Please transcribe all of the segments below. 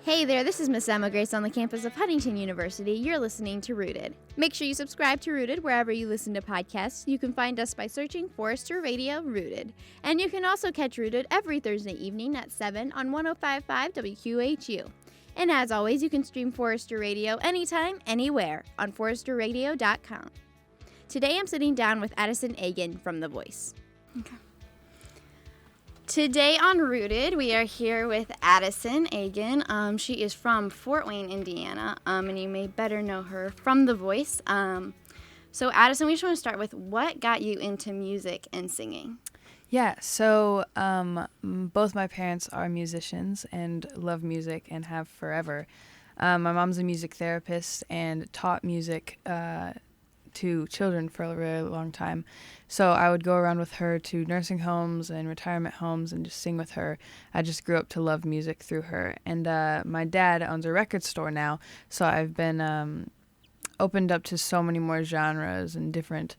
Hey there, this is Miss Emma Grace on the campus of Huntington University. You're listening to Rooted. Make sure you subscribe to Rooted wherever you listen to podcasts. You can find us by searching Forrester Radio Rooted. And you can also catch Rooted every Thursday evening at 7 on 105.5 WQHU. And as always, you can stream Forrester Radio anytime, anywhere on forresterradio.com. Today I'm sitting down with Addison Agen from The Voice. Okay. Today on Rooted, we are here with Addison Agen. She is from Fort Wayne, Indiana, and you may better know her from The Voice. So Addison, we just want to start with what got you into music and singing? Yeah, so both my parents are musicians and love music and have forever. My mom's a music therapist and taught music to children for a really long time. So I would go around with her to nursing homes and retirement homes and just sing with her. I just grew up to love music through her. And my dad owns a record store now, so I've been opened up to so many more genres and different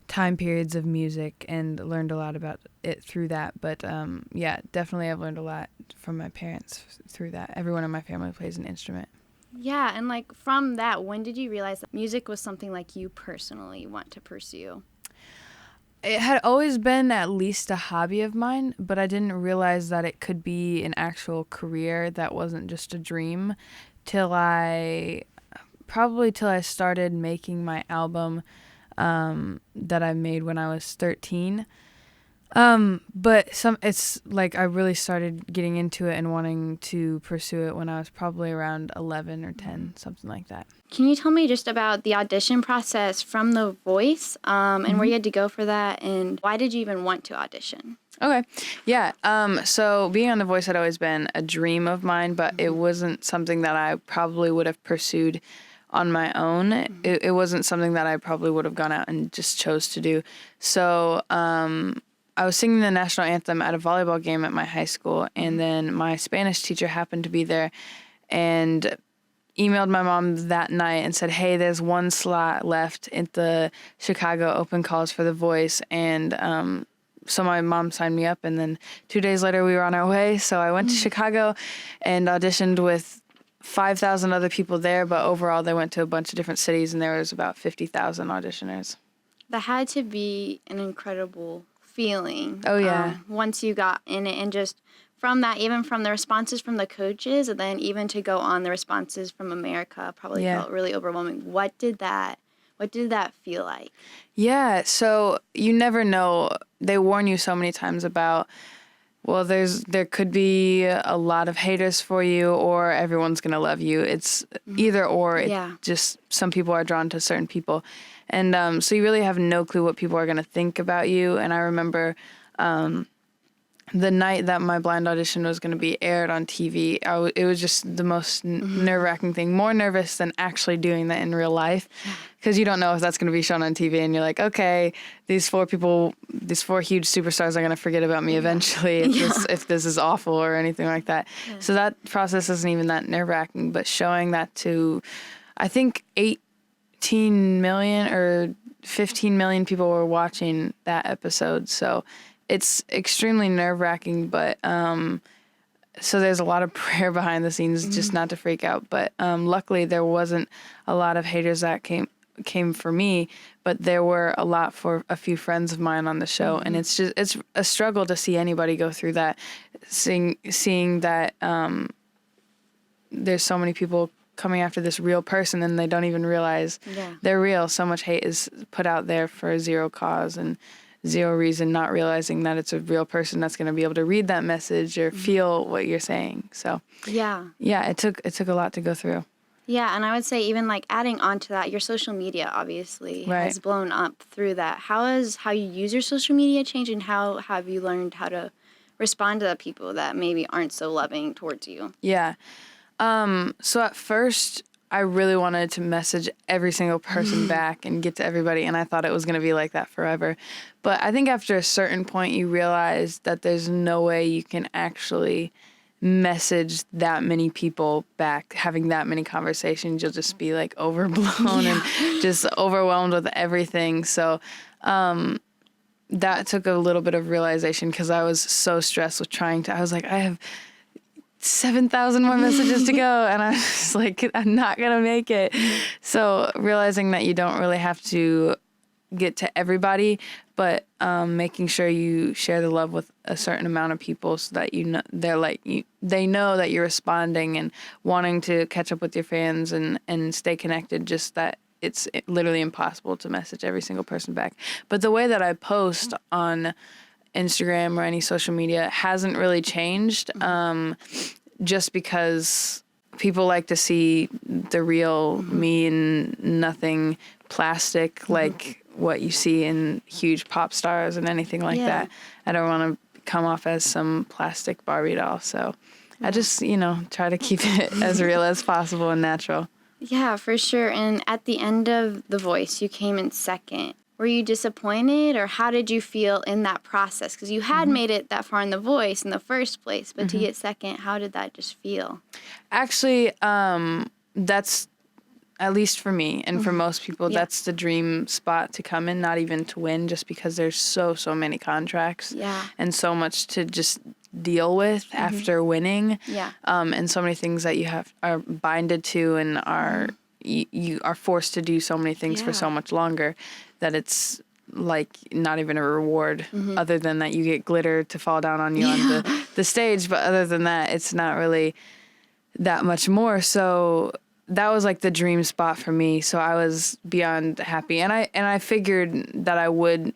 time periods of music and learned a lot about it through that. But yeah, definitely I've learned a lot from my parents through that. Everyone in my family plays an instrument. Yeah, and like from that, when did you realize that music was something like you personally want to pursue? It had always been at least a hobby of mine, but I didn't realize that it could be an actual career that wasn't just a dream till I started making my album that I made when I was 13. But it's like I really started getting into it and wanting to pursue it when I was probably around 11 or 10, something like that. Can you tell me just about the audition process from The Voice and where you had to go for that, and why did you even want to audition? Okay. Yeah. So being on The Voice had always been a dream of mine, but it wasn't something that I probably would have pursued on my own. It wasn't something that I probably would have gone out and just chose to do. So I was singing the national anthem at a volleyball game at my high school, and then my Spanish teacher happened to be there and emailed my mom that night and said, hey, there's one slot left at the Chicago open calls for The Voice. And so my mom signed me up, and then 2 days later we were on our way. So I went to Chicago and auditioned with 5,000 other people there, but overall they went to a bunch of different cities, and there was about 50,000 auditioners. That had to be an incredible feeling. Oh, yeah. Once you got in it, and just from that, even from the responses from the coaches, and then even to go on the responses from America probably felt really overwhelming. What did that feel like? Yeah, so you never know. They warn you so many times about, well, there could be a lot of haters for you, or everyone's going to love you. It's either or. Just some people are drawn to certain people. And so you really have no clue what people are going to think about you. And I remember the night that my blind audition was going to be aired on TV, it was just the most nerve-wracking thing. More nervous than actually doing that in real life, because you don't know if that's going to be shown on TV. And you're like, okay, these four huge superstars are going to forget about me eventually if this is awful or anything like that. Yeah. So that process isn't even that nerve-wracking. But showing that to, I think, 18 million or 15 million people were watching that episode. So it's extremely nerve-wracking, but so there's a lot of prayer behind the scenes just not to freak out. But luckily there wasn't a lot of haters that came for me, but there were a lot for a few friends of mine on the show. And it's a struggle to see anybody go through that, seeing that there's so many people coming after this real person, and they don't even realize they're real. So much hate is put out there for zero cause and zero reason, not realizing that it's a real person that's going to be able to read that message or feel what you're saying. So it took a lot to go through. Yeah, and I would say even like adding on to that, your social media obviously has blown up through that. How has how you use your social media changed, and how have you learned how to respond to the people that maybe aren't so loving towards you? Yeah. So at first, I really wanted to message every single person back and get to everybody, and I thought it was going to be like that forever. But I think after a certain point, you realize that there's no way you can actually message that many people back, having that many conversations. You'll just be like overblown and just overwhelmed with everything. So that took a little bit of realization, because I was so stressed with I was like, I have 7,000 more messages to go. And I was just like, I'm not going to make it. So realizing that you don't really have to get to everybody, but making sure you share the love with a certain amount of people so that they know that you're responding and wanting to catch up with your fans and stay connected, just that it's literally impossible to message every single person back. But the way that I post on Instagram or any social media hasn't really changed, just because people like to see the real me and nothing plastic like what you see in huge pop stars and anything like that. I don't want to come off as some plastic Barbie doll, so I just, try to keep it as real as possible and natural. Yeah, for sure. And at the end of The Voice, you came in second. Were you disappointed, or how did you feel in that process? Because you had made it that far in The Voice in the first place, but to get second, how did that just feel? Actually, that's, at least for me and for most people, that's the dream spot to come in, not even to win, just because there's so many contracts and so much to just deal with after winning. And so many things that you are binded to and are you are forced to do so many things for so much longer that it's like not even a reward other than that you get glitter to fall down on you on the stage. But other than that, it's not really that much more. So that was like the dream spot for me. So I was beyond happy. And I figured that I would,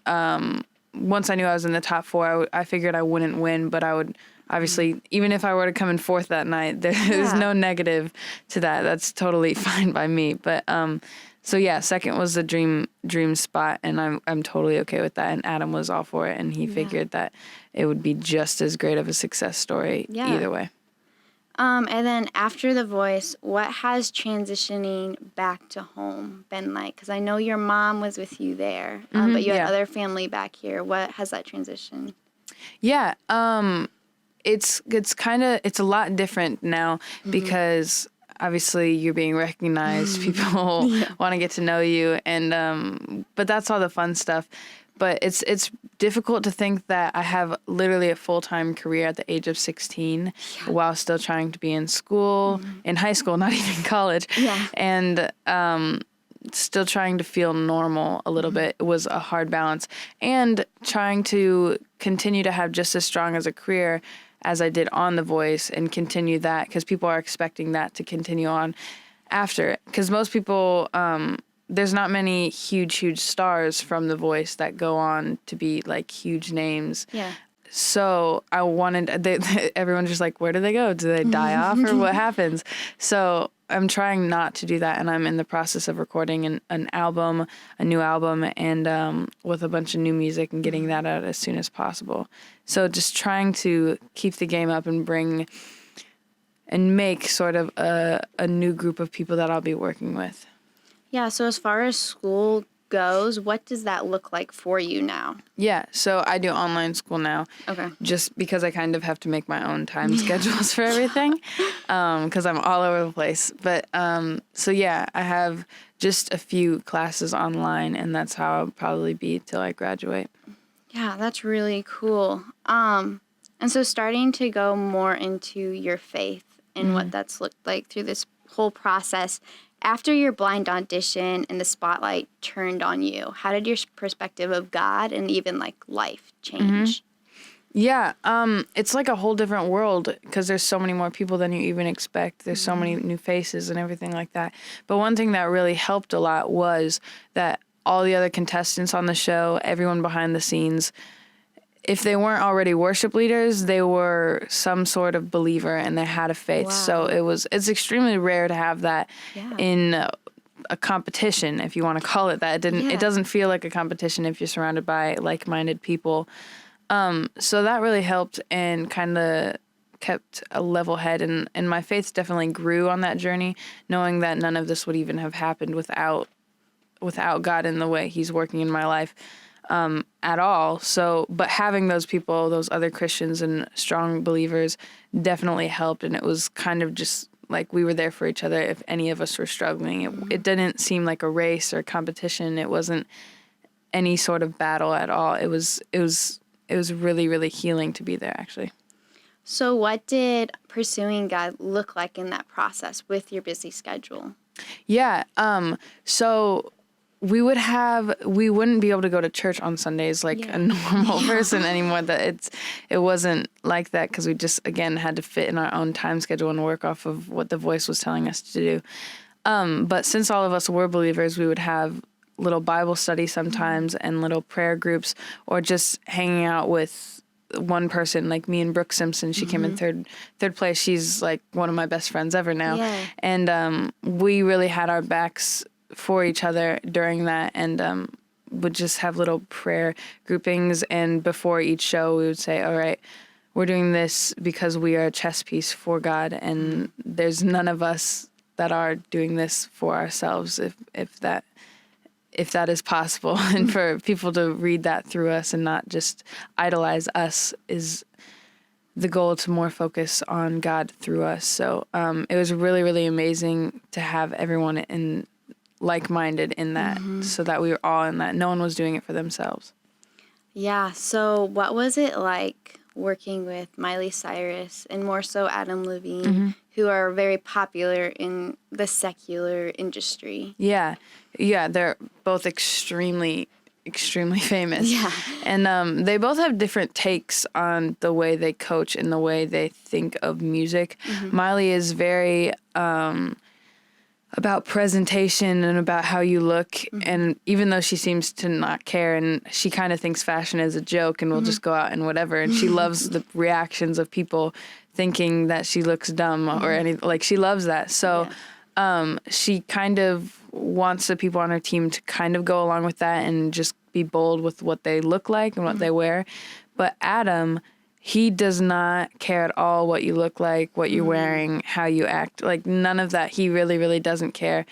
once I knew I was in the top 4, I figured I wouldn't win, but I would obviously, even if I were to come in 4th that night, there's no negative to that. That's totally fine by me. But, so yeah, second was the dream spot, and I'm totally okay with that. And Adam was all for it, and he figured that it would be just as great of a success story either way. And then after The Voice, what has transitioning back to home been like? Because I know your mom was with you there, but you had other family back here. What has that transition? Yeah, it's a lot different now because obviously you're being recognized. People want to get to know you, and but that's all the fun stuff. But it's difficult to think that I have literally a full-time career at the age of 16 while still trying to be in school, in high school, not even college. And still trying to feel normal a little bit. It was a hard balance. And trying to continue to have just as strong as a career as I did on The Voice and continue that, because people are expecting that to continue on after. Because most people... there's not many huge stars from The Voice that go on to be like huge names. So I wanted, everyone's just like, where do they go? Do they die off or what happens? So I'm trying not to do that. And I'm in the process of recording a new album, and with a bunch of new music and getting that out as soon as possible. So just trying to keep the game up and make sort of a new group of people that I'll be working with. Yeah, so as far as school goes, what does that look like for you now? Yeah, so I do online school now. Okay. Just because I kind of have to make my own time schedules for everything, because I'm all over the place. But so yeah, I have just a few classes online, and that's how I'll probably be till I graduate. Yeah, that's really cool. And so starting to go more into your faith and what that's looked like through this whole process. After your blind audition and the spotlight turned on you, how did your perspective of God and even like life change? Yeah, it's like a whole different world because there's so many more people than you even expect. There's so many new faces and everything like that. But one thing that really helped a lot was that all the other contestants on the show, everyone behind the scenes, if they weren't already worship leaders, they were some sort of believer and they had a faith. Wow. So it's extremely rare to have that in a competition, if you want to call it that. It doesn't feel like a competition if you're surrounded by like-minded people. So that really helped and kind of kept a level head. And my faith definitely grew on that journey, knowing that none of this would even have happened without God in the way he's working in my life. At all. So, but having those people, those other Christians and strong believers definitely helped. And it was kind of just like we were there for each other if any of us were struggling. It didn't seem like a race or competition. It wasn't any sort of battle at all. It was really, really healing to be there, actually. So what did pursuing God look like in that process with your busy schedule? Yeah. So we wouldn't be able to go to church on Sundays like a normal person anymore. It wasn't like that because we just, again, had to fit in our own time schedule and work off of what the voice was telling us to do. But since all of us were believers, we would have little Bible study sometimes and little prayer groups, or just hanging out with one person, like me and Brooke Simpson. She came in third place. She's like one of my best friends ever now. Yeah. And we really had our backs for each other during that, and would just have little prayer groupings. And before each show, we would say, all right, we're doing this because we are a chess piece for God, and there's none of us that are doing this for ourselves, if that is possible. And for people to read that through us and not just idolize us is the goal, to more focus on God through us. So it was really, really amazing to have everyone in like-minded in that, so that we were all in that. No one was doing it for themselves. Yeah. So what was it like working with Miley Cyrus and more so Adam Levine, who are very popular in the secular industry? Yeah, they're both extremely famous. Yeah. And they both have different takes on the way they coach and the way they think of music. Miley is very about presentation and about how you look, and even though she seems to not care, and she kind of thinks fashion is a joke and will just go out and whatever, and she loves the reactions of people thinking that she looks dumb or anything, like she loves that. So she kind of wants the people on her team to kind of go along with that and just be bold with what they look like and what they wear. But Adam, he does not care at all what you look like, what you're wearing, how you act. Like, none of that. He really, really doesn't care.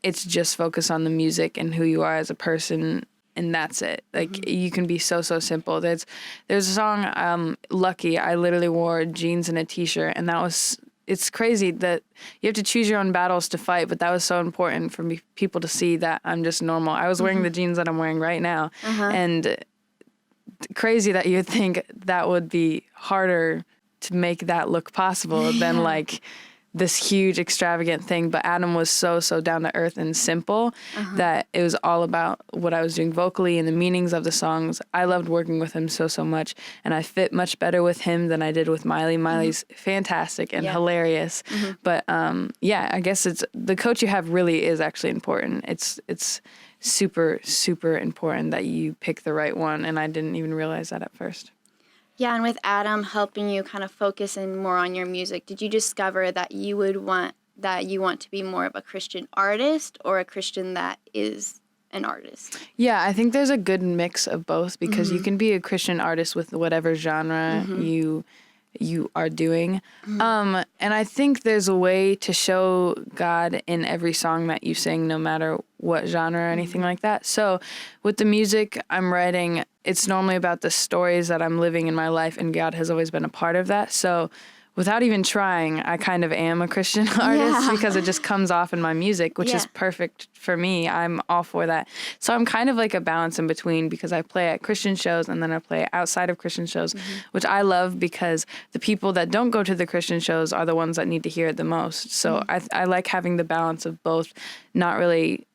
It's just focus on the music and who you are as a person, and that's it. Like, you can be so simple. There's a song, Lucky. I literally wore jeans and a T-shirt, and it's crazy that you have to choose your own battles to fight, but that was so important for people to see that I'm just normal. I was wearing the jeans that I'm wearing right now, and crazy that you'd think that would be harder to make that look possible than like this huge extravagant thing. But Adam was so down to earth and simple that it was all about what I was doing vocally and the meanings of the songs. I loved working with him so much, and I fit much better with him than I did with Miley. Miley's fantastic and hilarious. But I guess it's the coach you have really is actually important. It's super important that you pick the right one, and I didn't even realize that at first. Yeah, and with Adam helping you kind of focus in more on your music, did you discover that you want to be more of a Christian artist or a Christian that is an artist? Yeah, I think there's a good mix of both, because you can be a Christian artist with whatever genre you are doing. And I think there's a way to show God in every song that you sing, no matter what genre or anything like that. So with the music I'm writing, it's normally about the stories that I'm living in my life, and God has always been a part of that. So without even trying, I kind of am a Christian artist because it just comes off in my music, which is perfect for me. I'm all for that. So I'm kind of like a balance in between, because I play at Christian shows and then I play outside of Christian shows, which I love, because the people that don't go to the Christian shows are the ones that need to hear it the most. So I like having the balance of both, not really